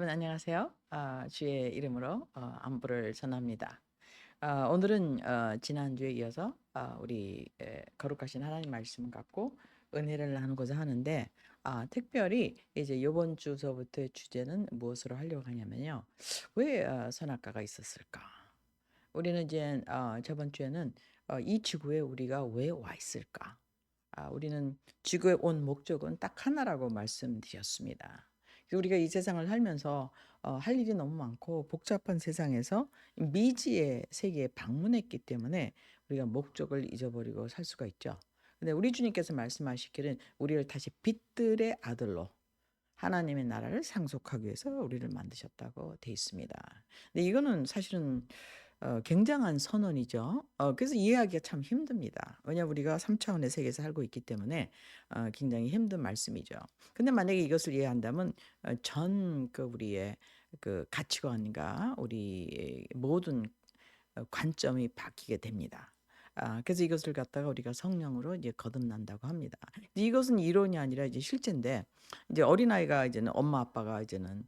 여러분 안녕하세요. 주의 이름으로 안부를 전합니다. 오늘은 지난주에 이어서 우리 거룩하신 하나님 말씀 갖고 은혜를 나누고자 하는데 특별히 이제 이번 주서부터의 주제는 무엇으로 하려고 하냐면요. 왜 선악과가 있었을까? 우리는 이제 저번 주에는 이 지구에 우리가 왜 와 있을까? 우리는 지구에 온 목적은 딱 하나라고 말씀드렸습니다. 우리가 이 세상을 살면서 할 일이 너무 많고 복잡한 세상에서 미지의 세계에 방문했기 때문에 우리가 목적을 잊어버리고 살 수가 있죠. 근데 우리 주님께서 말씀하시기를 우리를 다시 빛들의 아들로 하나님의 나라를 상속하기 위해서 우리를 만드셨다고 돼 있습니다. 근데 이거는 사실은 굉장한 선언이죠. 그래서 이해하기가 참 힘듭니다. 왜냐하면 우리가 3 차원의 세계에서 살고 있기 때문에 굉장히 힘든 말씀이죠. 근데 만약에 이것을 이해한다면 전 우리의 가치관과 우리의 모든 관점이 바뀌게 됩니다. 그래서 이것을 갖다가 우리가 성령으로 이제 거듭난다고 합니다. 근데 이것은 이론이 아니라 이제 실제인데 이제 어린아이가 이제는 엄마 아빠가 이제는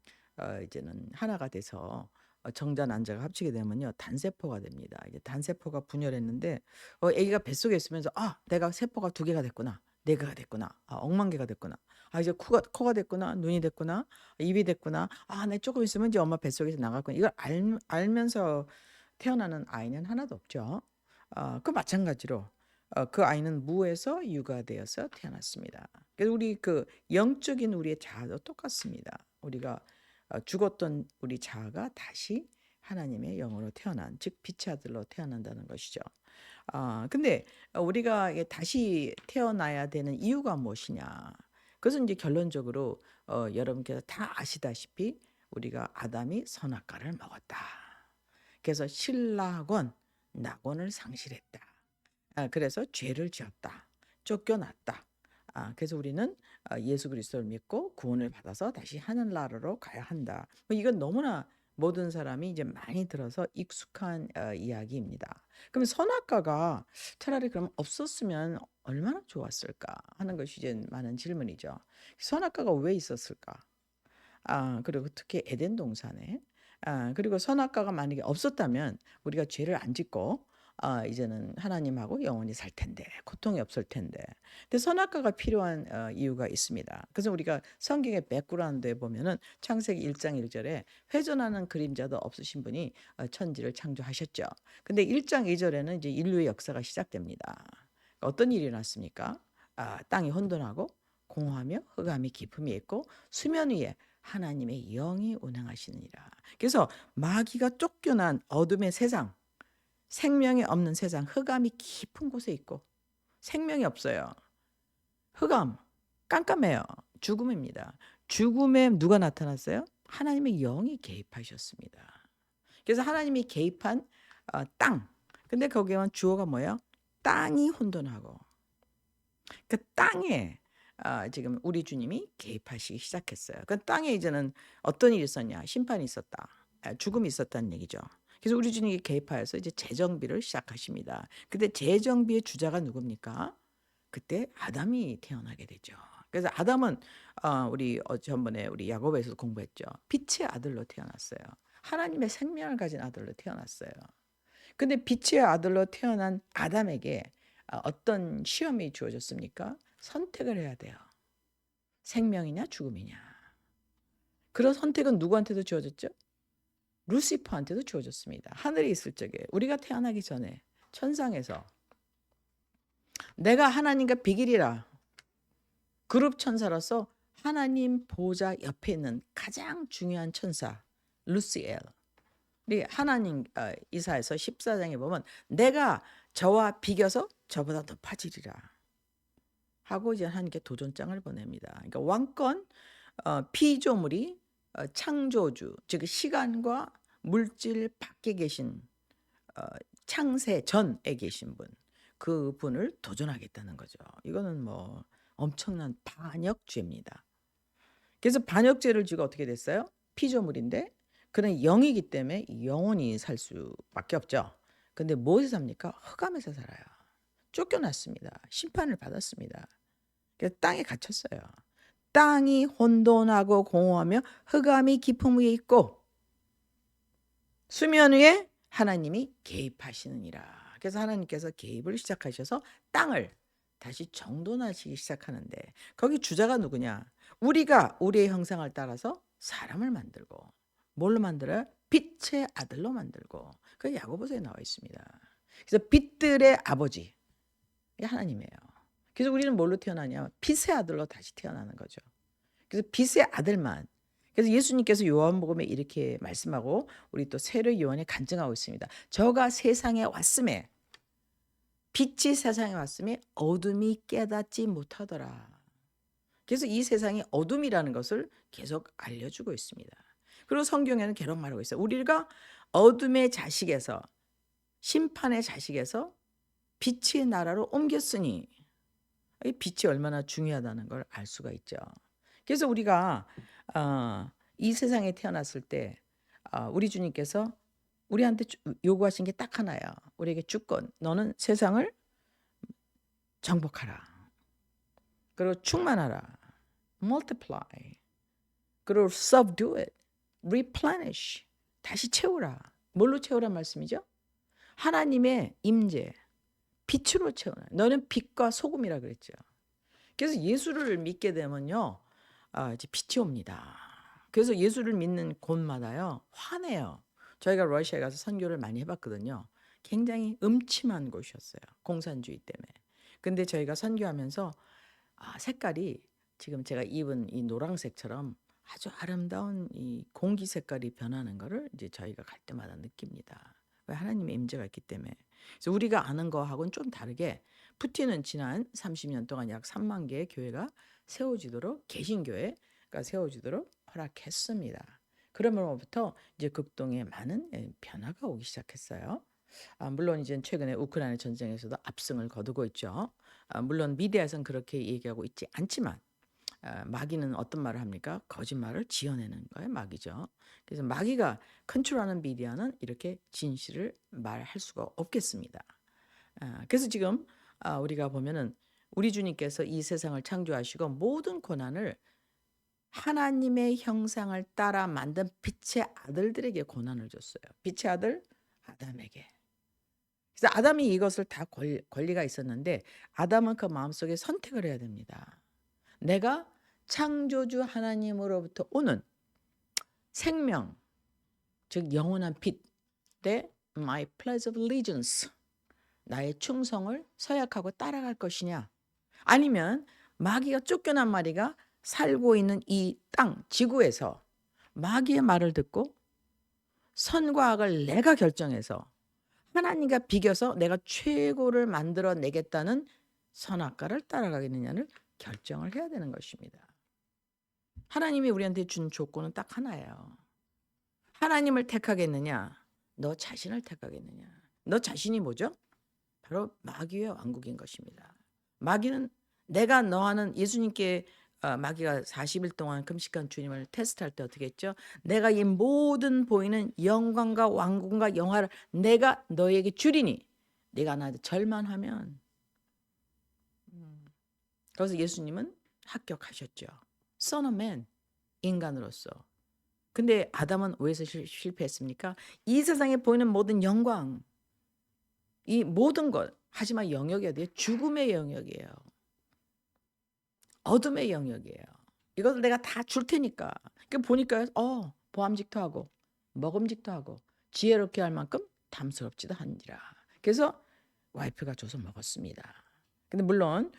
하나가 돼서 정자 난자가 합치게 되면요 단세포가 됩니다. 이제 단세포가 분열했는데 아기가 뱃속에 있으면서 '아 내가 세포가 2개가 됐구나. 4개가 됐구나. 억만 개가 됐구나. 이제 코가 됐구나. 눈이 됐구나. 입이 됐구나. 내 조금 있으면 이제 엄마 뱃속에서 나갔구나.' 이걸 알면서 태어나는 아이는 하나도 없죠. 마찬가지로 그 아이는 무에서 유가되어서 태어났습니다. 그래서 우리 영적인 우리의 자아도 똑같습니다. 우리가 죽었던 우리 자아가 다시 하나님의 영으로 태어난 즉 빛의 아들로 태어난다는 것이죠. 근데 우리가 이게 다시 태어나야 되는 이유가 무엇이냐? 그것은 이제 결론적으로 여러분께서 다 아시다시피 우리가 아담이 선악과를 먹었다. 그래서 신라권, 낙원을 상실했다. 그래서 죄를 지었다. 쫓겨났다. 그래서 우리는 예수 그리스도를 믿고 구원을 받아서 다시 하늘나라로 가야 한다. 이건 너무나 모든 사람이 이제 많이 들어서 익숙한 이야기입니다. 그럼 선악과가 차라리 그럼 없었으면 얼마나 좋았을까 하는 것이 이제 많은 질문이죠. 선악과가 왜 있었을까? 그리고 특히 에덴 동산에 그리고 선악과가 만약에 없었다면 우리가 죄를 안 짓고 이제는 하나님하고 영원히 살 텐데 고통이 없을 텐데. 근데 선악과가 필요한 이유가 있습니다. 그래서 우리가 성경의 백그라운드에 보면은 창세기 1장 1 절에 회전하는 그림자도 없으신 분이 천지를 창조하셨죠. 근데 1장 2 절에는 이제 인류의 역사가 시작됩니다. 어떤 일이 났습니까? 땅이 혼돈하고 공허하며 흑암이 깊음이 있고 수면 위에 하나님의 영이 운행하시느니라. 그래서 마귀가 쫓겨난 어둠의 세상, 생명이 없는 세상, 흑암이 깊은 곳에 있고 생명이 없어요. 흑암, 깜깜해요. 죽음입니다. 죽음에 누가 나타났어요? 하나님의 영이 개입하셨습니다. 그래서 하나님이 개입한 땅. 근데 거기에만 주어가 뭐예요? 땅이 혼돈하고 그 땅에 지금 우리 주님이 개입하시기 시작했어요. 그 땅에 이제는 어떤 일이 있었냐? 심판이 있었다. 죽음이 있었다는 얘기죠. 그래서 우리 주님이 개입하여서 이제 재정비를 시작하십니다. 근데 재정비의 주자가 누굽니까? 그때 아담이 태어나게 되죠. 그래서 아담은 우리 전번에 우리 야고보에서 공부했죠. 빛의 아들로 태어났어요. 하나님의 생명을 가진 아들로 태어났어요. 근데 빛의 아들로 태어난 아담에게 어떤 시험이 주어졌습니까? 선택을 해야 돼요. 생명이냐 죽음이냐. 그런 선택은 누구한테도 주어졌죠? 루시퍼한테도 주어졌습니다. 하늘에 있을 적에 우리가 태어나기 전에 천상에서 내가 하나님과 비길이라 그룹 천사로서 하나님 보좌 옆에 있는 가장 중요한 천사 루시엘. 우리 하나님 이사에서 14장에 보면 내가 저와 비겨서 저보다 높아지리라 하고 이제 하나님께 도전장을 보냅니다. 그러니까 왕권 피조물이 창조주 즉 시간과 물질 밖에 계신 창세 전에 계신 분 그분을 도전하겠다는 거죠. 이거는 뭐 엄청난 반역죄입니다. 그래서 반역죄를 지고 어떻게 됐어요? 피조물인데 그는 영이기 때문에 영원히 살 수밖에 없죠. 근데 무엇에 삽니까? 흑암에서 살아요. 쫓겨났습니다. 심판을 받았습니다. 그래서 땅에 갇혔어요. 땅이 혼돈하고 공허하며 흑암이 깊음 위에 있고 수면 위에 하나님이 개입하시느니라. 그래서 하나님께서 개입을 시작하셔서 땅을 다시 정돈하시기 시작하는데 거기 주자가 누구냐? 우리가 우리의 형상을 따라서 사람을 만들고 뭘로 만들어요? 빛의 아들로 만들고 그 야고보서에 나와 있습니다. 그래서 빛들의 아버지 하나님이에요. 그래서 우리는 뭘로 태어나냐? 빛의 아들로 다시 태어나는 거죠. 그래서 빛의 아들만. 그래서 예수님께서 요한복음에 이렇게 말씀하고 우리 또 세례 요한이 간증하고 있습니다. 저가 세상에 왔음에 빛이 세상에 왔음에 어둠이 깨닫지 못하더라. 그래서 이 세상이 어둠이라는 것을 계속 알려주고 있습니다. 그리고 성경에는 계속 말하고 있어요. 우리가 어둠의 자식에서 심판의 자식에서 빛의 나라로 옮겼으니 이 빛이 얼마나 중요하다는 걸 알 수가 있죠. 그래서 우리가 이 세상에 태어났을 때 우리 주님께서 우리한테 요구하신 게 딱 하나예요. 우리에게 주권. 너는 세상을 정복하라. 그리고 충만하라. multiply. 그리고 subdue it. replenish. 다시 채우라. 뭘로 채우란 말씀이죠? 하나님의 임재. 빛으로 채우라. 너는 빛과 소금이라 그랬죠. 그래서 예수를 믿게 되면요. 이제 빛이 옵니다. 그래서 예수를 믿는 곳마다요. 환해요. 저희가 러시아에 가서 선교를 많이 해봤거든요. 굉장히 음침한 곳이었어요. 공산주의 때문에. 근데 저희가 선교하면서 색깔이 지금 제가 입은 이 노란색처럼 아주 아름다운 이 공기 색깔이 변하는 거를 이제 저희가 갈 때마다 느낍니다. 왜? 하나님의 임재가 있기 때문에. 그래서 우리가 아는 거하고는 좀 다르게 푸틴은 지난 30년 동안 약 3만 개의 교회가 세워지도록 개신교회가 세워지도록 허락했습니다. 그러면부터 이제 극동에 많은 변화가 오기 시작했어요. 물론 이제 최근에 우크라이나 전쟁에서도 압승을 거두고 있죠. 물론 미디어에서는 그렇게 얘기하고 있지 않지만 마귀는 어떤 말을 합니까? 거짓말을 지어내는 거예요. 마귀죠. 그래서 마귀가 컨트롤하는 미디어는 이렇게 진실을 말할 수가 없겠습니다. 그래서 지금 우리가 보면은 우리 주님께서 이 세상을 창조하시고 모든 고난을 하나님의 형상을 따라 만든 빛의 아들들에게 고난을 줬어요. 빛의 아들 아담에게. 그래서 아담이 이것을 다 권리가 있었는데 아담은 그 마음속에 선택을 해야 됩니다. 내가 창조주 하나님으로부터 오는 생명, 즉 영원한 빛에 my pledge of allegiance, 나의 충성을 서약하고 따라갈 것이냐, 아니면 마귀가 쫓겨난 마귀가 살고 있는 이 땅, 지구에서 마귀의 말을 듣고 선과 악을 내가 결정해서 하나님과 비교서 내가 최고를 만들어내겠다는 선악과를 따라가겠느냐를 결정을 해야 되는 것입니다. 하나님이 우리한테 준 조건은 딱 하나예요. 하나님을 택하겠느냐, 너 자신을 택하겠느냐. 너 자신이 뭐죠? 바로 마귀의 왕국인 것입니다. 마귀는 내가 너하는 예수님께 마귀가 40일 동안 금식한 주님을 테스트할 때 어떻게 했죠? 내가 이 모든 보이는 영광과 왕국과 영화를 내가 너에게 주리니 네가 나한테 절만하면 그래서 예수님은 합격하셨죠. Son of Man, 인간으로서. 근데 아담은 왜서 실패했습니까? 이 세상에 보이는 모든 영광, 이 모든 것, 하지만 영역이 어디예요? 죽음의 영역이에요. 어둠의 영역이에요. 이것을 내가 다 줄 테니까. 보니까 보암직도 하고 먹음직도 하고 지혜롭게 할 만큼 담스럽지도 하니라. 그래서 와이프가 줘서 먹었습니다. 근데 물론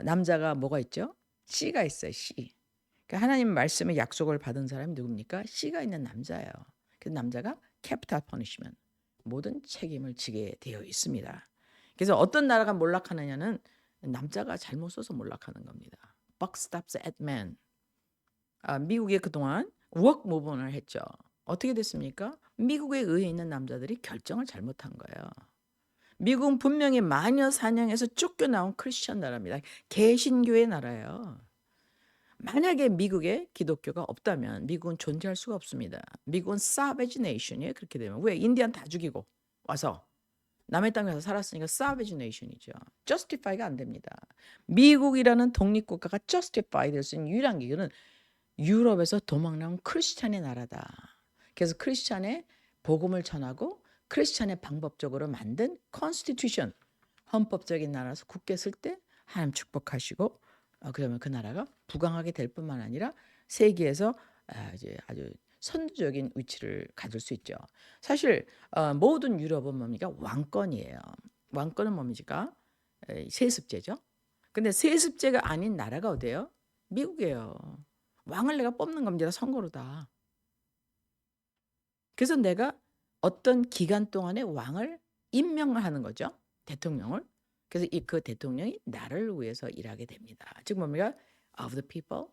남자가 뭐가 있죠? 씨가 있어요. 씨. 그러니까 하나님 말씀의 약속을 받은 사람이 누굽니까? 씨가 있는 남자예요. 그 남자가 capital punishment, 모든 책임을 지게 되어 있습니다. 그래서 어떤 나라가 몰락하느냐는 남자가 잘못 써서 몰락하는 겁니다. Buck stops at man. 미국에 그동안 work movement을 했죠. 어떻게 됐습니까? 미국에 의해 있는 남자들이 결정을 잘못한 거예요. 미국은 분명히 마녀 사냥에서 쫓겨나온 크리스천 나라입니다. 개신교의 나라예요. 만약에 미국에 기독교가 없다면 미국은 존재할 수가 없습니다. 미국은 savage nation이에요. 그렇게 되면. 왜? 인디안 다 죽이고 와서 남의 땅에 서 살았으니까 savage nation이죠. justify가 안 됩니다. 미국이라는 독립국가가 justify 될 수 있는 유일한 이유는 유럽에서 도망 나온 크리스찬의 나라다. 그래서 크리스찬의 복음을 전하고 크리스찬의 방법적으로 만든 constitution, 헌법적인 나라에서 굳게 쓸 때 하나님 축복하시고 그러면 그 나라가 부강하게 될 뿐만 아니라 세계에서 이제 아주 선두적인 위치를 가질 수 있죠. 사실 모든 유럽은 뭡니까? 왕권이에요. 왕권은 뭡니까? 세습제죠. 근데 세습제가 아닌 나라가 어디예요? 미국이에요. 왕을 내가 뽑는 겁니다. 선거로다. 그래서 내가 어떤 기간 동안에 왕을 임명을 하는 거죠. 대통령을. 그래서 그 대통령이 나를 위해서 일하게 됩니다. 즉 뭡니까? Of the people,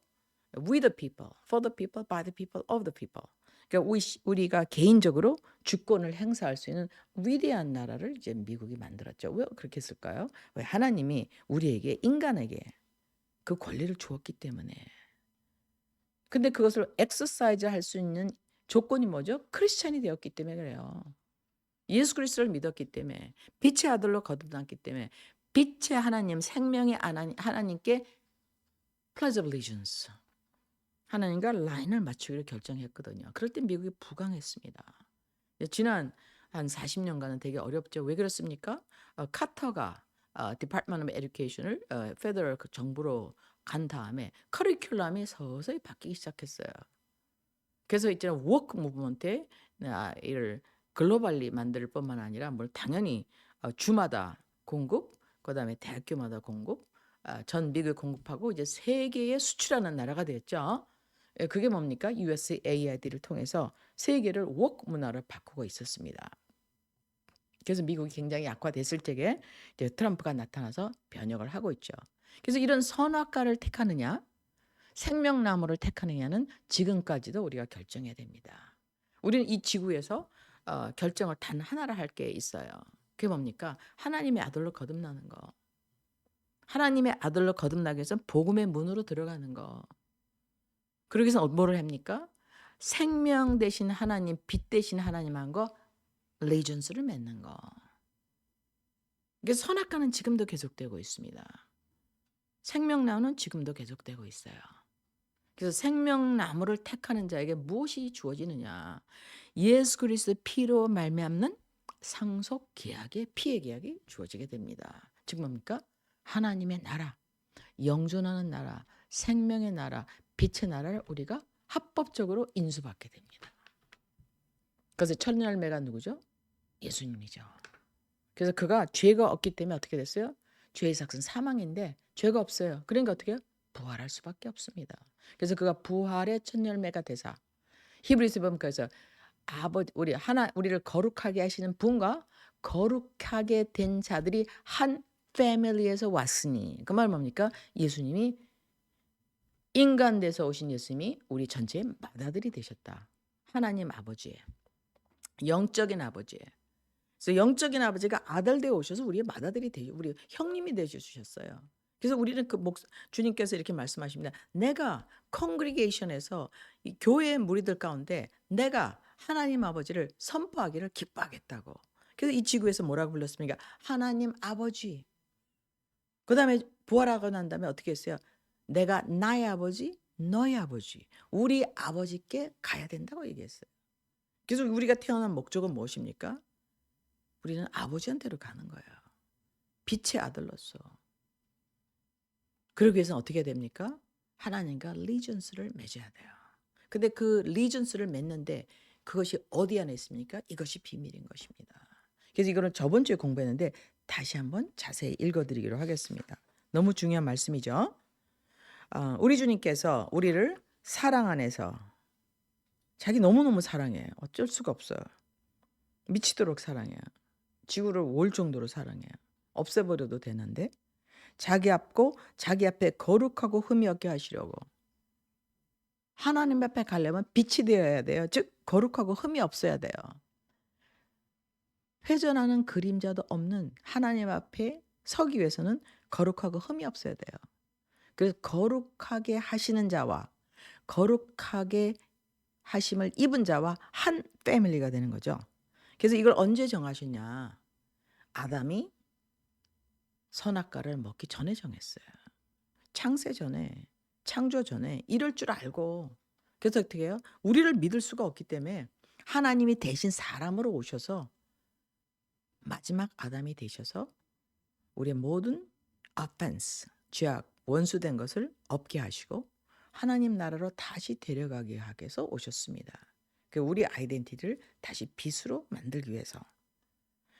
with the people, for the people, by the people, of the people. 그러니까 우리가 개인적으로 주권을 행사할 수 있는 위대한 나라를 이제 미국이 만들었죠. 왜 그렇게 했을까요? 왜 하나님이 우리에게 인간에게 그 권리를 주었기 때문에. 근데 그것을 엑서사이즈 할 수 있는 조건이 뭐죠? 크리스찬이 되었기 때문에 그래요. 예수 그리스도를 믿었기 때문에 빛의 아들로 거듭났기 때문에 빛의 하나님 생명의 하나님께 pledge of allegiance 하나님과 라인을 맞추기로 결정했거든요. 그럴 때 미국이 부강했습니다. 지난 한 40년간은 되게 어렵죠. 왜 그렇습니까? 카터가 Department of Education을 페더럴 그 정부로 간 다음에 커리큘럼이 서서히 바뀌기 시작했어요. 그래서 있잖아요. 워크 무브먼트에 이를 글로벌리 만들 뿐만 아니라 뭘 당연히 주마다 공급, 그다음에 대학교마다 공급, 전 미국에 공급하고 이제 세계에 수출하는 나라가 됐죠. 그게 뭡니까? USAID를 통해서 세계를 워크 문화를 바꾸고 있었습니다. 그래서 미국이 굉장히 약화됐을 때에 이제 트럼프가 나타나서 변혁을 하고 있죠. 그래서 이런 선악과를 택하느냐, 생명나무를 택하느냐는 지금까지도 우리가 결정해야 됩니다. 우리는 이 지구에서 결정을 단 하나를 할 게 있어요. 그게 뭡니까? 하나님의 아들로 거듭나는 거. 하나님의 아들로 거듭나기 위해서 복음의 문으로 들어가는 거. 그러기 위해서 뭐를 합니까? 생명 대신 하나님, 빛 대신 하나님한 allegiance를 맺는 거. 이게 선악과는 지금도 계속되고 있습니다. 생명나무는 지금도 계속되고 있어요. 그래서 생명나무를 택하는 자에게 무엇이 주어지느냐? 예수 그리스도의 피로 말미암는 상속 계약의 피의 계약이 주어지게 됩니다. 즉 뭡니까? 하나님의 나라, 영존하는 나라, 생명의 나라, 빛의 나라를 우리가 합법적으로 인수받게 됩니다. 그래서 첫 열매가 누구죠? 예수님이죠. 그래서 그가 죄가 없기 때문에 어떻게 됐어요? 죄의 삭은 사망인데 죄가 없어요. 그러니까 어떻게 해요? 부활할 수밖에 없습니다. 그래서 그가 부활의 첫 열매가 되사 히브리서 보면 그래서 아버지 우리를 거룩하게 하시는 분과 거룩하게 된 자들이 한 패밀리에서 왔으니 그 말 뭡니까? 예수님이 인간 돼서 오신 예수님이 우리 전체의 맏아들이 되셨다. 하나님 아버지의 영적인 아버지의 그래서 영적인 아버지가 아들 되어 오셔서 우리의 맏아들이 우리 형님이 되어 주셨어요. 그래서 우리는 주님께서 이렇게 말씀하십니다. 내가 컨그리게이션에서 이 교회의 무리들 가운데 내가 하나님 아버지를 선포하기를 기뻐하겠다고. 그래서 이 지구에서 뭐라고 불렀습니까? 하나님 아버지. 그다음에 부활하고 난 다음에 어떻게 했어요? 내가 나의 아버지, 너의 아버지, 우리 아버지께 가야 된다고 얘기했어요. 그래서 우리가 태어난 목적은 무엇입니까? 우리는 아버지한테로 가는 거예요. 빛의 아들로서. 그러기 위해서는 어떻게 됩니까? 하나님과 allegiance를 맺어야 돼요. 근데 그 allegiance를 맺는데 그것이 어디 안에 있습니까? 이것이 비밀인 것입니다. 그래서 이거는 저번 주에 공부했는데 다시 한번 자세히 읽어드리기로 하겠습니다. 너무 중요한 말씀이죠. 우리 주님께서 우리를 사랑 안에서 자기 너무너무 사랑해요. 어쩔 수가 없어요. 미치도록 사랑해요. 지구를 올 정도로 사랑해요. 없애버려도 되는데 자기 앞에 거룩하고 흠이 없게 하시려고. 하나님 앞에 가려면 빛이 되어야 돼요. 즉 거룩하고 흠이 없어야 돼요. 회전하는 그림자도 없는 하나님 앞에 서기 위해서는 거룩하고 흠이 없어야 돼요. 그래서 거룩하게 하시는 자와 거룩하게 하심을 입은 자와 한 패밀리가 되는 거죠. 그래서 이걸 언제 정하셨냐? 아담이 선악과를 먹기 전에 정했어요. 창세 전에, 창조 전에 이럴 줄 알고. 그래서 어떻게 해요? 우리를 믿을 수가 없기 때문에 하나님이 대신 사람으로 오셔서 마지막 아담이 되셔서 우리의 모든 offense, 죄악, 원수된 것을 없게 하시고 하나님 나라로 다시 데려가게 하기 위해서 오셨습니다. 우리 아이덴티티를 다시 빛으로 만들기 위해서.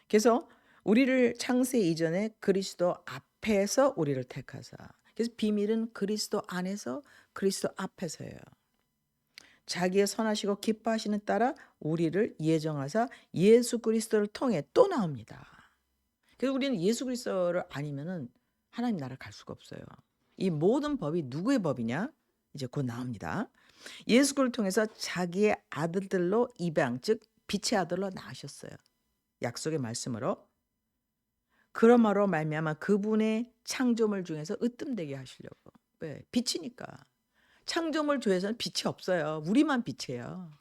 그래서 우리를 창세 이전에 그리스도 앞에서 우리를 택하사. 그래서 비밀은 그리스도 안에서 그리스도 앞에서예요. 자기의 선하시고 기뻐하시는 따라 우리를 예정하사 예수 그리스도를 통해 또 나옵니다. 그래서 우리는 예수 그리스도를 아니면은 하나님 나라 갈 수가 없어요. 이 모든 법이 누구의 법이냐? 이제 곧 나옵니다. 예수 그리스도를 통해서 자기의 아들들로 입양, 즉 빛의 아들로 낳으셨어요. 약속의 말씀으로. 그러므로 말미암아 그분의 창조물 중에서 으뜸되게 하시려고. 왜? 빛이니까. 창조물 중에서는 빛이 없어요. 우리만 빛이에요.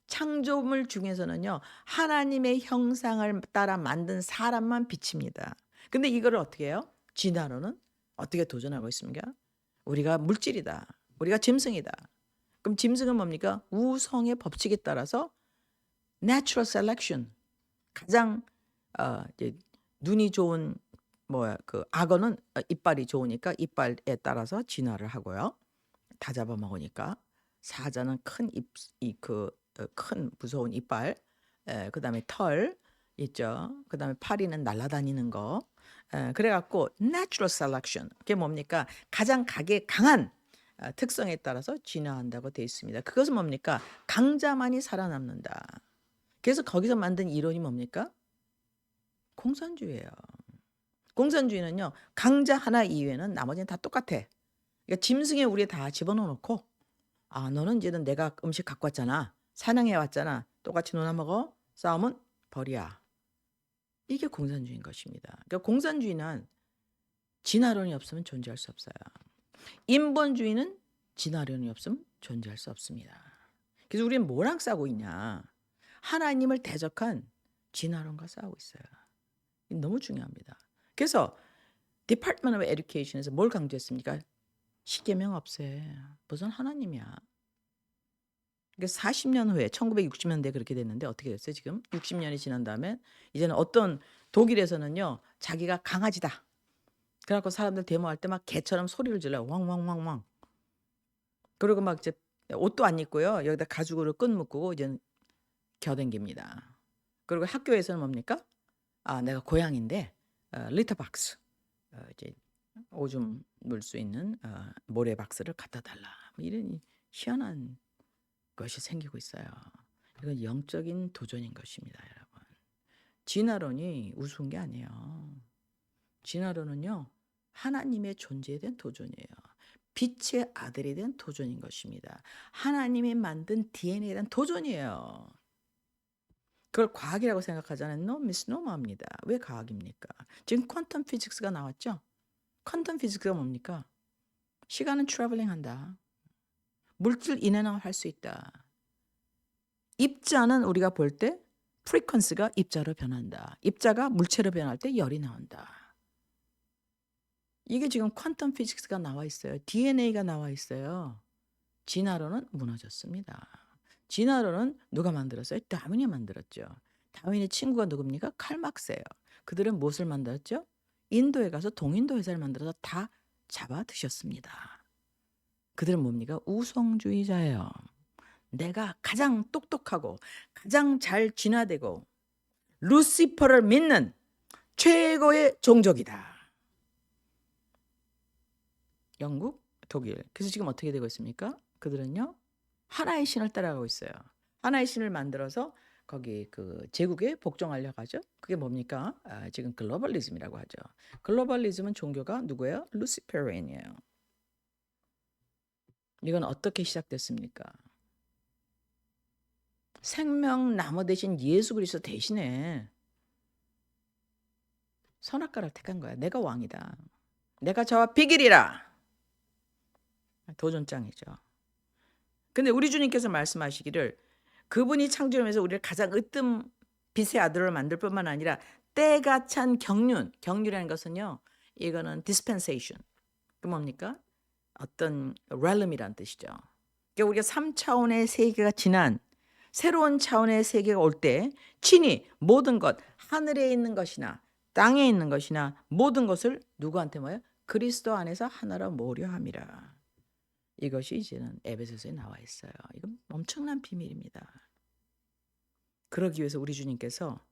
창조물 중에서는요, 하나님의 형상을 따라 만든 사람만 빛입니다. 근데 이거를 어떻게 해요? 진화론은 어떻게 도전하고 있습니까? 우리가 물질이다. 우리가 짐승이다. 그럼 짐승은 뭡니까? 우성의 법칙에 따라서 natural selection. 가장 이제 눈이 좋은 그 악어는 이빨이 좋으니까 이빨에 따라서 진화를 하고요. 다 잡아먹으니까. 사자는 큰 무서운 이빨, 그다음에 털 있죠. 그다음에 파리는 날아다니는 거. 그래갖고 natural selection. 그게 뭡니까? 가장 강한 특성에 따라서 진화한다고 되어 있습니다. 그것은 뭡니까? 강자만이 살아남는다. 그래서 거기서 만든 이론이 뭡니까? 공산주의예요. 공산주의는요, 강자 하나 이외에는 나머지는 다 똑같아. 그러니까 짐승에 우리 다 집어넣어놓고, 너는 이제는 내가 음식 갖고 왔잖아. 사냥해 왔잖아. 똑같이 놀아 먹어. 싸움은 벌이야. 이게 공산주의인 것입니다. 그러니까 공산주의는 진화론이 없으면 존재할 수 없어요. 인본주의는 진화론이 없으면 존재할 수 없습니다. 그래서 우리는 뭐랑 싸우고 있냐? 하나님을 대적한 진화론과 싸우고 있어요. 너무 중요합니다. 그래서 Department of Education에서 뭘 강조했습니까? 십계명 없애. 무슨 하나님이야. 그러니까 40년 후에 1960년대에 그렇게 됐는데 어떻게 됐어요? 지금 60년이 지난 다음에 이제는 어떤 독일에서는요, 자기가 강아지다. 그래갖고 사람들 데모할 때 막 개처럼 소리를 질러. 왕왕왕왕. 그리고 막 이제 옷도 안 입고요. 여기다 가죽으로 끈 묶고 이제 겨댕깁니다. 그리고 학교에서는 뭡니까? 내가 고양인데 리터박스. 이제 오줌 물 수 있는 모래박스를 갖다 달라. 뭐 이런 희한한 것이 생기고 있어요. 이건 영적인 도전인 것입니다, 여러분. 진화론이 우스운 게 아니에요. 진화론은요, 하나님의 존재에 대한 도전이에요. 빛의 아들에 대한 도전인 것입니다. 하나님이 만든 DNA에 대한 도전이에요. 그걸 과학이라고 생각하잖아요. No, misnomer입니다. 왜 과학입니까? 지금 퀀텀 피직스가 나왔죠? 퀀텀 피직스가 뭡니까? 시간은 트래블링 한다. 물질 인앤아웃 할 수 있다. 입자는 우리가 볼 때 프리퀀스가 입자로 변한다. 입자가 물체로 변할 때 열이 나온다. 이게 지금 퀀텀 피직스가 나와 있어요. DNA가 나와 있어요. 진화론은 무너졌습니다. 진화론은 누가 만들었어요? 다윈이 만들었죠. 다윈의 친구가 누굽니까? 칼 막스예요. 그들은 무엇을 만들었죠? 인도에 가서 동인도 회사를 만들어서 다 잡아 드셨습니다. 그들은 뭡니까? 우성주의자예요. 내가 가장 똑똑하고 가장 잘 진화되고 루시퍼를 믿는 최고의 종족이다. 영국, 독일. 그래서 지금 어떻게 되고 있습니까? 그들은요, 하나의 신을 따라가고 있어요. 하나의 신을 만들어서 거기 그 제국에 복종하려고 하죠. 그게 뭡니까? 지금 글로벌리즘이라고 하죠. 글로벌리즘은 종교가 누구예요? 루시페리안이에요. 이건 어떻게 시작됐습니까? 생명나무 대신 예수 그리스도 대신에 선악과를 택한 거야. 내가 왕이다. 내가 저와 비길이라. 도전장이죠. 근데 우리 주님께서 말씀하시기를 그분이 창조하면서 우리를 가장 으뜸 빛의 아들로 만들 뿐만 아니라 때가 찬 경륜, 경륜이라는 것은요. 이거는 dispensation. 그 뭡니까? 어떤 realm이란 뜻이죠. 그러니까 우리가 3차원의 세계가 지난 새로운 차원의 세계가 올 때 친히 모든 것, 하늘에 있는 것이나 땅에 있는 것이나 모든 것을 누구한테 뭐예요? 그리스도 안에서 하나로 모으려 함이라. 이것이 이제는 에베소서에 나와 있어요. 이건 엄청난 비밀입니다. 그러기 위해서 우리 주님께서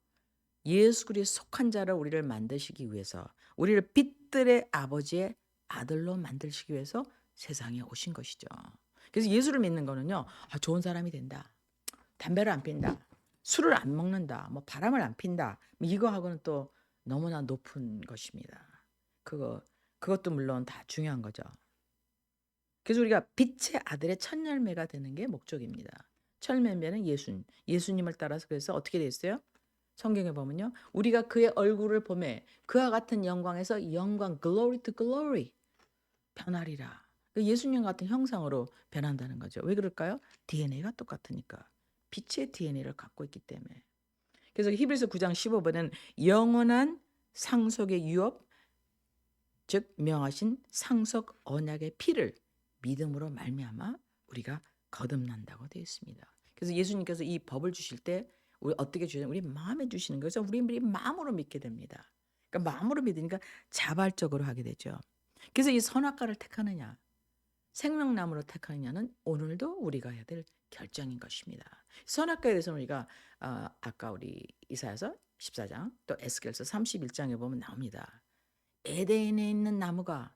예수 그리스도에 속한 자를 우리를 만드시기 위해서 우리를 빛들의 아버지의 아들로 만드시기 위해서 세상에 오신 것이죠. 그래서 예수를 믿는 거는요. 좋은 사람이 된다. 담배를 안 핀다. 술을 안 먹는다. 뭐 바람을 안 핀다. 이거하고는 또 너무나 높은 것입니다. 그것도 물론 다 중요한 거죠. 그래서 우리가 빛의 아들의 첫 열매가 되는 게 목적입니다. 첫 열매는 예수님을 따라서 그래서 어떻게 됐어요? 성경에 보면요. 우리가 그의 얼굴을 보매 그와 같은 영광에서 영광 glory to glory 변하리라. 예수님 같은 형상으로 변한다는 거죠. 왜 그럴까요? DNA가 똑같으니까. 빛의 DNA를 갖고 있기 때문에. 그래서 히브리서 9장 15번은 영원한 상속의 유업 즉 명하신 상속 언약의 피를 믿음으로 말미암아 우리가 거듭난다고 되어 있습니다. 그래서 예수님께서 이 법을 주실 때 우리 어떻게 주시는? 우리 마음에 주시는 거죠. 우리 마음으로 믿게 됩니다. 그러니까 마음으로 믿으니까 자발적으로 하게 되죠. 그래서 이 선악과를 택하느냐, 생명나무로 택하느냐는 오늘도 우리가 해야 될 결정인 것입니다. 선악과에 대해서는 우리가 아까 우리 이사야서 14장 또 에스겔서 31장에 보면 나옵니다. 에덴에 있는 나무가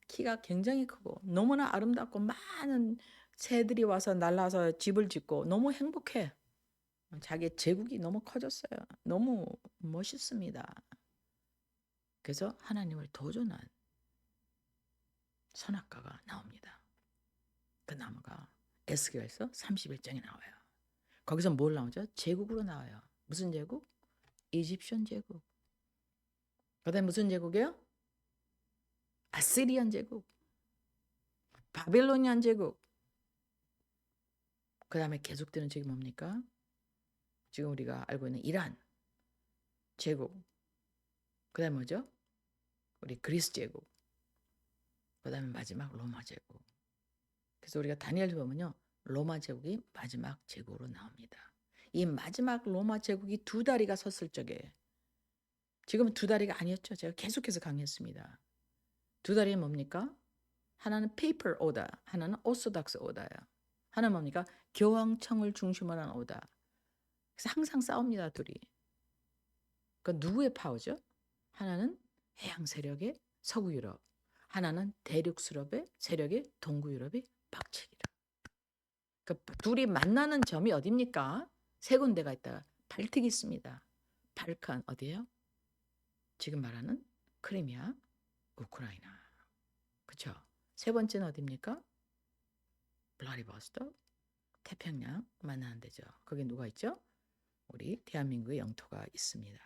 키가 굉장히 크고 너무나 아름답고 많은 새들이 와서 날라서 집을 짓고 너무 행복해. 자기의 제국이 너무 커졌어요. 너무 멋있습니다. 그래서 하나님을 도전한 선악과가 나옵니다. 그 나무가 에스겔서 31장에 나와요. 거기서 뭘 나오죠? 제국으로 나와요. 무슨 제국? 이집션 제국. 그다음에 무슨 제국이에요? 아시리안 제국. 바빌로니안 제국. 그다음에 계속되는 제국이 뭡니까? 지금 우리가 알고 있는 이란 제국. 그다음에 뭐죠? 우리 그리스 제국. 그다음에 마지막 로마 제국. 그래서 우리가 다니엘 보면요. 로마 제국이 마지막 제국으로 나옵니다. 이 마지막 로마 제국이 두 다리가 섰을 적에 지금은 두 다리가 아니었죠. 제가 계속해서 강의했습니다. 두 다리는 뭡니까? 하나는 페이퍼 오다, 하나는 오소닥스 오다예요. 하나는 뭡니까? 교황청을 중심으로 한 오다. 그래서 항상 싸웁니다, 둘이. 그 누구의 파워죠? 하나는 해양 세력의 서구 유럽, 하나는 대륙 수럽의 세력의 동구 유럽의 박치기라. 그 둘이 만나는 점이 어디입니까? 세 군데가 있다. 발틱이 있습니다. 발칸 어디예요? 지금 말하는 크리미아, 우크라이나. 그렇죠? 세 번째는 어디입니까? 블라디보스토크, 태평양 만나는 데죠. 거기 누가 있죠? 우리 대한민국의 영토가 있습니다.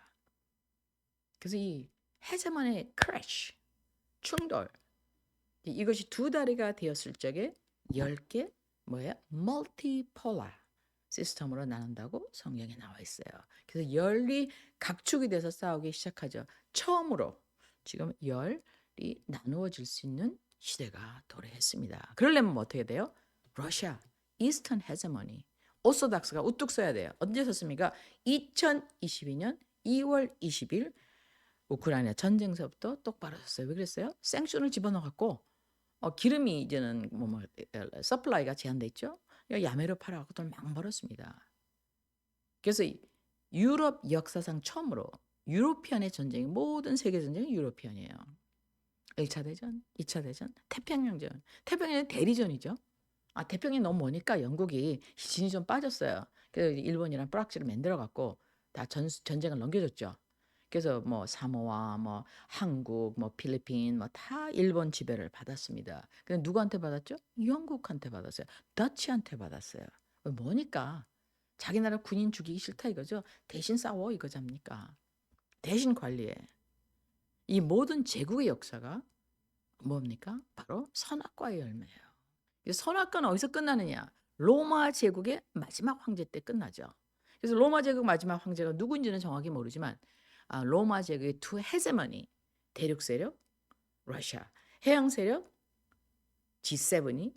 그래서 이 헤제몬의 크래쉬, 충돌 이것이 두 다리가 되었을 적에 10개 뭐예요? 멀티폴라 시스템으로 나눈다고 성경에 나와 있어요. 그래서 열이 각축이 돼서 싸우기 시작하죠. 처음으로 지금 열이 나누어질 수 있는 시대가 도래했습니다. 그러려면 뭐 어떻게 돼요? 러시아, 이스턴 헤제머니, 오소닥스가 우뚝 서야 돼요. 언제 섰습니까? 2022년 2월 20일 우크라이나 전쟁서부터 똑바로 섰어요. 왜 그랬어요? 생션을 집어넣어갖고 기름이 이제는 서플라이가 제한돼 있죠. 야매로 팔아갖고 돈 막 벌었습니다. 그래서 유럽 역사상 처음으로 유로피안의 전쟁이 모든 세계 전쟁이 유로피안이에요. 1차 대전, 2차 대전, 태평양전. 태평양은 대리전이죠. 태평양이 너무 머니까 영국이 진이 좀 빠졌어요. 그래서 일본이랑 뿌락지를 만들어갖고 다 전쟁을 넘겨줬죠. 그래서 뭐 사모아, 뭐 한국, 뭐 필리핀, 뭐 다 일본 지배를 받았습니다. 근데 누구한테 받았죠? 영국한테 받았어요. 더치한테 받았어요. 뭐니까 자기 나라 군인 죽이기 싫다 이거죠. 대신 싸워 이거잡니까? 대신 관리해. 이 모든 제국의 역사가 뭡니까? 바로 선악과의 열매예요. 선악과는 어디서 끝나느냐? 로마 제국의 마지막 황제 때 끝나죠. 그래서 로마 제국 마지막 황제가 누군지는 정확히 모르지만 로마 제국의 두 헤제머니, 대륙 세력 러시아, 해양 세력 G7이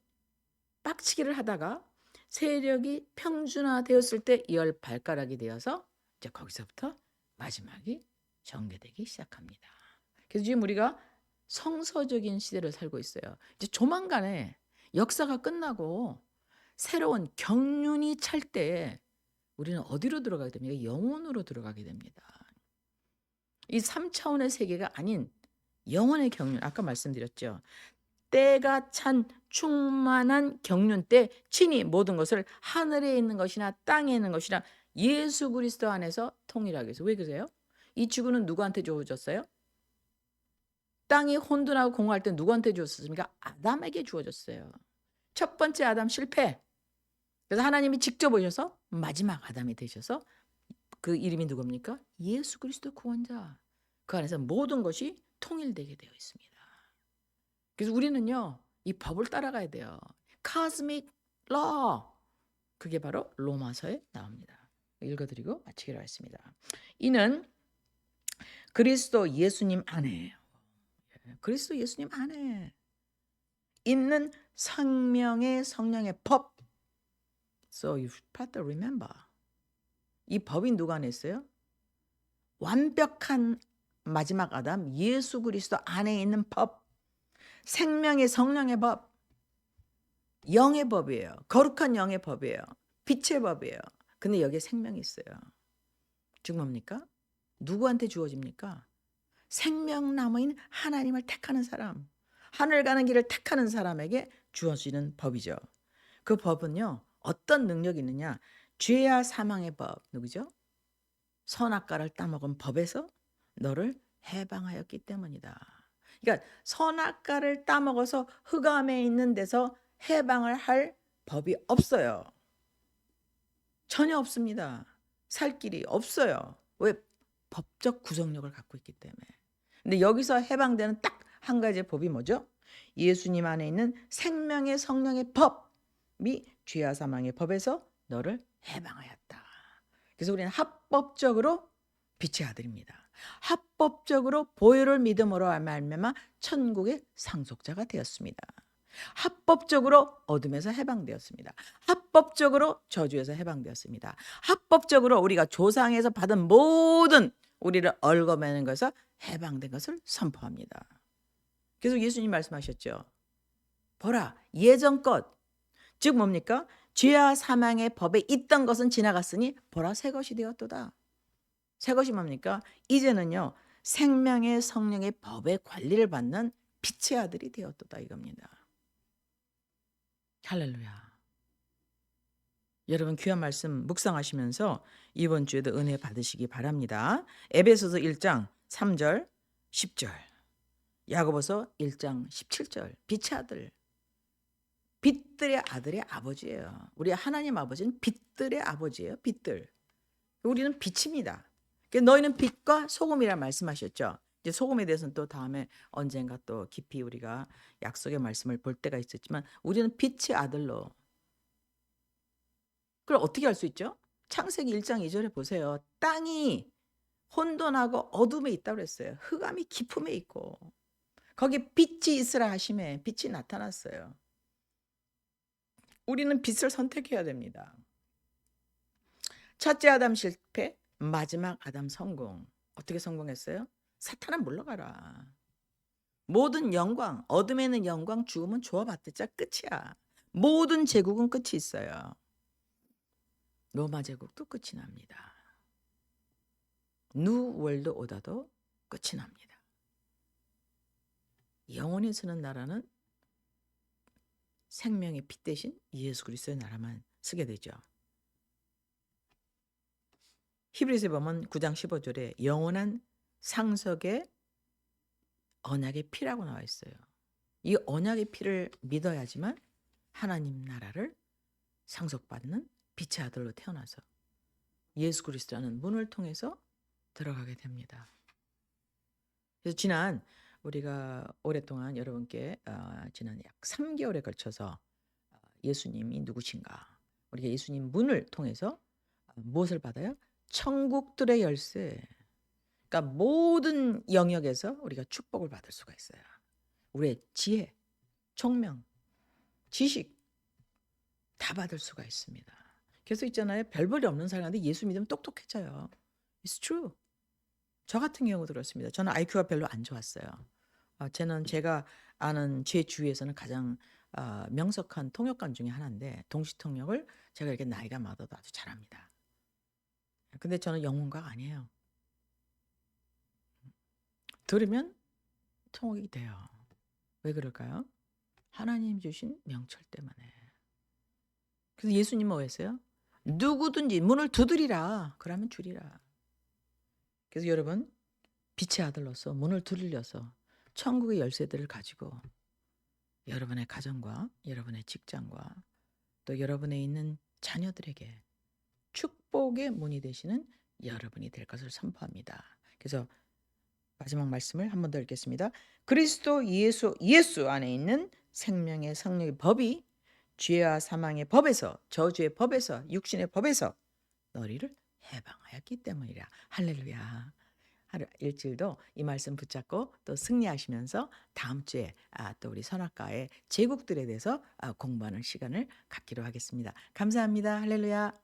빡치기를 하다가 세력이 평준화되었을 때 열 발가락이 되어서 이제 거기서부터 마지막이 전개되기 시작합니다. 그래서 지금 우리가 성서적인 시대를 살고 있어요. 이제 조만간에 역사가 끝나고 새로운 경륜이 찰 때에 우리는 어디로 들어가게 됩니까? 영혼으로 들어가게 됩니다. 이 3차원의 세계가 아닌 영혼의 경륜, 아까 말씀드렸죠. 때가 찬 충만한 경륜 때 친히 모든 것을 하늘에 있는 것이나 땅에 있는 것이나 예수 그리스도 안에서 통일하게 해서. 왜 그러세요? 이 지구는 누구한테 주어졌어요? 땅이 혼돈하고 공허할 때 누구한테 주었습니까? 아담에게 주어졌어요. 첫 번째 아담 실패. 그래서 하나님이 직접 오셔서 마지막 아담이 되셔서 그 이름이 누굽니까? 예수 그리스도 구원자. 그 안에서 모든 것이 통일되게 되어 있습니다. 그래서 우리는요, 이 법을 따라가야 돼요. Cosmic Law. 그게 바로 로마서에 나옵니다. 읽어드리고 마치기로 했습니다. 이는 그리스도 예수님 안에, 그리스도 예수님 안에 있는 생명의 성령의 법. So you have to remember. 이 법이 누가 안에 있어요? 완벽한 마지막 아담 예수 그리스도 안에 있는 법. 생명의 성령의 법. 영의 법이에요. 거룩한 영의 법이에요. 빛의 법이에요. 근데 여기에 생명이 있어요. 즉 뭡니까? 누구한테 주어집니까? 생명나무인 하나님을 택하는 사람, 하늘 가는 길을 택하는 사람에게 주어지는 법이죠. 그 법은요, 어떤 능력이 있느냐? 죄와 사망의 법, 누구죠? 선악과를 따먹은 법에서 너를 해방하였기 때문이다. 그러니까 선악과를 따먹어서 흑암에 있는 데서 해방을 할 법이 없어요. 전혀 없습니다. 살 길이 없어요. 왜? 법적 구속력을 갖고 있기 때문에. 근데 여기서 해방되는 딱 한 가지의 법이 뭐죠? 예수님 안에 있는 생명의 성령의 법이 죄와 사망의 법에서 너를 해방하였다. 그래서 우리는 합법적으로 빛의 아들입니다. 합법적으로 보혈을 믿음으로 말미암아 천국의 상속자가 되었습니다. 합법적으로 어둠에서 해방되었습니다. 합법적으로 저주에서 해방되었습니다. 합법적으로 우리가 조상에서 받은 모든 우리를 얽어매는 것에서 해방된 것을 선포합니다. 그래서 예수님 말씀하셨죠. 보라, 예전 것, 즉 뭡니까? 죄와 사망의 법에 있던 것은 지나갔으니 보라, 새 것이 되었도다. 새 것이 뭡니까? 이제는요, 생명의 성령의 법의 관리를 받는 빛의 아들이 되었도다 이겁니다. 할렐루야. 여러분 귀한 말씀 묵상하시면서 이번 주에도 은혜 받으시기 바랍니다. 에베소서 1장 3절 10절, 야고보서 1장 17절, 빛의 아들, 빛들의 아들의 아버지예요. 우리 하나님 아버지는 빛들의 아버지예요. 빛들. 우리는 빛입니다. 너희는 빛과 소금이라 말씀하셨죠. 이제 소금에 대해서는 또 다음에 언젠가 또 깊이 우리가 약속의 말씀을 볼 때가 있었지만 우리는 빛의 아들로. 그걸 어떻게 알 수 있죠? 창세기 1장 2절에 보세요. 땅이 혼돈하고 어둠에 있다고 그랬어요. 흑암이 깊음에 있고 거기 빛이 있으라 하심에 빛이 나타났어요. 우리는 빛을 선택해야 됩니다. 첫째 아담 실패, 마지막 아담 성공. 어떻게 성공했어요? 사탄아 물러가라. 모든 영광, 어둠에 있는 영광 죽으면 주어받자 끝이야. 모든 제국은 끝이 있어요. 로마 제국도 끝이 납니다. 뉴 월드 오다도 끝이 납니다. 영원히 서는 나라는 생명의 빛 대신 예수 그리스도의 나라만 쓰게 되죠. 히브리서 보면 9장 15절에 영원한 상속의 언약의 피라고 나와 있어요. 이 언약의 피를 믿어야지만 하나님 나라를 상속받는 빛의 아들로 태어나서 예수 그리스도라는 문을 통해서 들어가게 됩니다. 그래서 지난 우리가 오랫동안 여러분께 지난 약 3개월에 걸쳐서 예수님이 누구신가, 우리가 예수님 문을 통해서 무엇을 받아요? 천국들의 열쇠. 그러니까 모든 영역에서 우리가 축복을 받을 수가 있어요. 우리의 지혜, 총명, 지식 다 받을 수가 있습니다. 그래서 있잖아요. 별 볼이 없는 사람한테 예수 믿으면 똑똑해져요. It's true. 저 같은 경우도 그렇습니다. 저는 IQ가 별로 안 좋았어요. 저는 제가 아는 제 주위에서는 가장 명석한 통역관 중에 하나인데 동시 통역을 제가 이렇게 나이가 많아도 아주 잘합니다. 근데 저는 영문과가 아니에요. 들으면 통역이 돼요. 왜 그럴까요? 하나님 주신 명철 때문에. 그래서 예수님은 뭐 했어요? 누구든지 문을 두드리라. 그러면 주리라. 그래서 여러분 빛의 아들로서 문을 두드려서 천국의 열쇠들을 가지고 여러분의 가정과 여러분의 직장과 또 여러분에 있는 자녀들에게 축복의 문이 되시는 여러분이 될 것을 선포합니다. 그래서 마지막 말씀을 한 번 더 읽겠습니다. 그리스도 예수 안에 있는 생명의 성령의 법이 죄와 사망의 법에서 저주의 법에서 육신의 법에서 너희를 해방하였기 때문이라. 할렐루야. 하루 일주일도 이 말씀 붙잡고 또 승리하시면서 다음 주에 또 우리 선악과의 제국들에 대해서 공부하는 시간을 갖기로 하겠습니다. 감사합니다. 할렐루야.